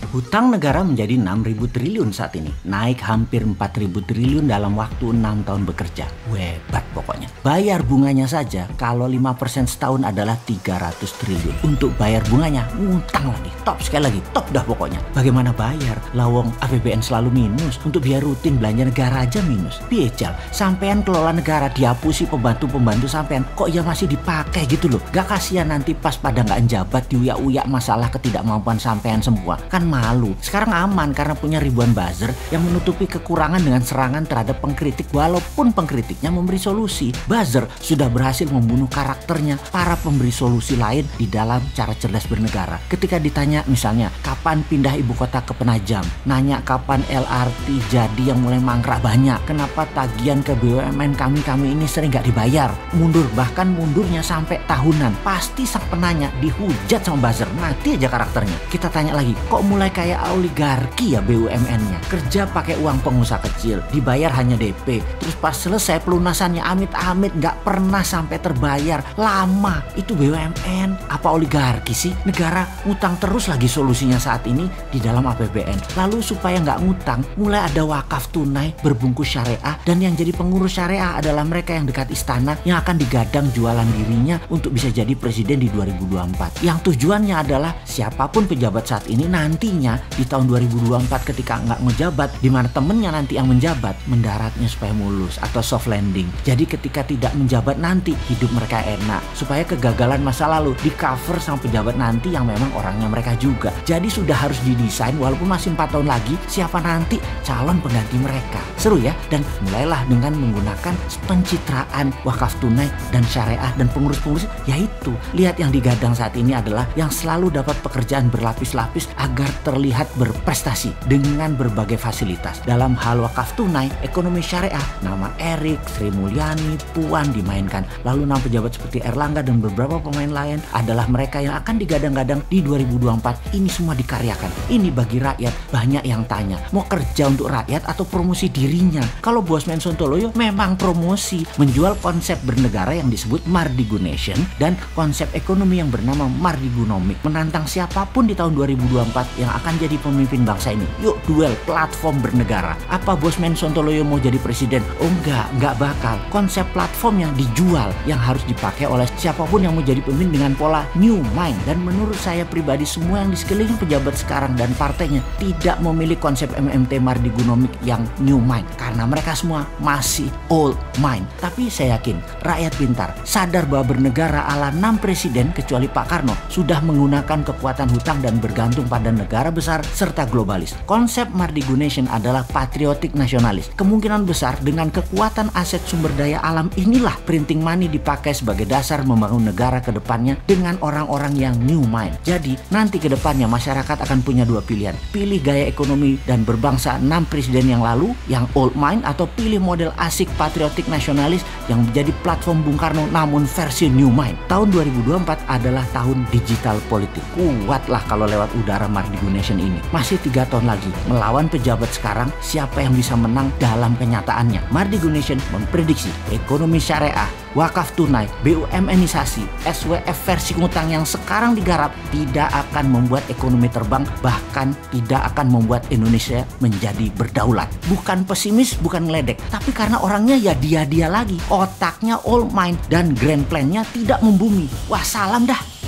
Hutang negara menjadi 6.000 triliun saat ini, naik hampir 4.000 triliun dalam waktu 6 tahun bekerja. Hebat pokoknya. Bayar bunganya saja kalau 5% setahun adalah 300 triliun. Untuk bayar bunganya, ngutang lagi. Top sekali lagi, top dah pokoknya. Bagaimana bayar? Lawong APBN selalu minus, untuk biaya rutin belanja negara aja minus. Piejal, sampean kelola negara dihapusi pembantu-pembantu sampean, kok ya masih dipakai gitu loh. Gak kasihan nanti pas pada nggak njabat diuyak-uyak masalah ketidakmampuan sampean semua. Kan malu. Sekarang aman karena punya ribuan buzzer yang menutupi kekurangan dengan serangan terhadap pengkritik walaupun pengkritiknya memberi solusi. Buzzer sudah berhasil membunuh karakternya para pemberi solusi lain di dalam cara cerdas bernegara. Ketika ditanya misalnya kapan pindah ibu kota ke Penajam, nanya kapan LRT jadi yang mulai mangkrak banyak, kenapa tagihan ke BUMN kami ini sering gak dibayar, mundur, bahkan mundurnya sampai tahunan. Pasti sang penanya dihujat sama buzzer, mati aja karakternya. Kita tanya lagi, kok mulai kayak oligarki ya BUMN-nya, kerja pakai uang pengusaha kecil, dibayar hanya DP, terus pas selesai pelunasannya amit-amit nggak pernah sampai terbayar, lama. Itu BUMN apa oligarki sih? Negara ngutang terus lagi solusinya saat ini di dalam APBN. Lalu supaya nggak ngutang, mulai ada wakaf tunai berbungkus syariah, dan yang jadi pengurus syariah adalah mereka yang dekat istana yang akan digadang jualan dirinya untuk bisa jadi presiden di 2024. Yang tujuannya adalah siapapun pejabat saat ini nantinya di tahun 2024 ketika nggak ngejabat, di mana temennya nanti yang menjabat, mendaratnya supaya mulus atau soft landing. Jadi ketika tidak menjabat nanti hidup mereka enak, supaya kegagalan masa lalu di cover sama pejabat nanti yang memang orangnya mereka juga. Jadi sudah harus didesain walaupun masih 4 tahun lagi siapa nanti calon pengganti mereka. Seru ya. Dan mulailah dengan menggunakan pencitraan wakaf tunai dan syariah dan pengurus-pengurus, yaitu lihat yang digadang saat ini adalah yang selalu dapat pekerjaan berlapis-lapis agar terlihat berprestasi dengan berbagai fasilitas. Dalam hal wakaf tunai, ekonomi syariah, nama Erik, Sri Mulyani, Puan dimainkan. Lalu nama pejabat seperti Erlangga dan beberapa pemain lain adalah mereka yang akan digadang-gadang di 2024. Ini semua dikaryakan. Ini bagi rakyat. Banyak yang tanya, mau kerja untuk rakyat atau promosi dirinya? Kalau Bosman Sontoloyo memang promosi, menjual konsep bernegara yang disebut Mardigunation dan konsep ekonomi yang bernama Mardigunomic, menantang siapapun di tahun 2024 yang akan jadi pemimpin bangsa ini. Yuk duel platform bernegara. Apa Bosman Sontoloyo mau jadi presiden? Oh enggak bakal. Konsep platformnya dijual yang harus dipakai oleh siapapun yang mau jadi pemimpin dengan pola new mind. Dan menurut saya pribadi semua yang di sekeliling pejabat sekarang dan partainya tidak memilih konsep MMT Mardigunomic yang new mind karena mereka semua masih old mind. Tapi saya yakin rakyat pintar sadar bahwa bernegara ala 6 presiden kecuali Pak Karno sudah menggunakan kekuatan hutang dan bergantung pada negara besar serta globalis. Konsep Mardigunation adalah patriotik nasionalis. Kemungkinan besar dengan kekuatan aset sumber daya alam inilah printing money dipakai sebagai dasar membangun negara ke depannya dengan orang-orang yang new mind. Jadi nanti ke depannya masyarakat akan punya dua pilihan. Pilih gaya ekonomi dan berbangsa 6 presiden yang lalu yang old mind, atau pilih model asik patriotik nasionalis yang menjadi platform Bung Karno namun versi new mind. Tahun 2024 adalah tahun digital politik. Kuatlah kalau lewat udara Mardigunation ini. Masih 3 tahun lagi melawan pejabat sekarang, siapa yang bisa menang dalam kenyataannya? Mardigunation memprediksi ekonomi syariah, wakaf tunai, BUMNisasi, SWF versi ngutang yang sekarang digarap tidak akan membuat ekonomi terbang, bahkan tidak akan membuat Indonesia menjadi berdaulat. Bukan pesimis, bukan ngeledek, tapi karena orangnya ya dia lagi, otaknya old mind dan grand plan-nya tidak membumi. Wah, salam dah.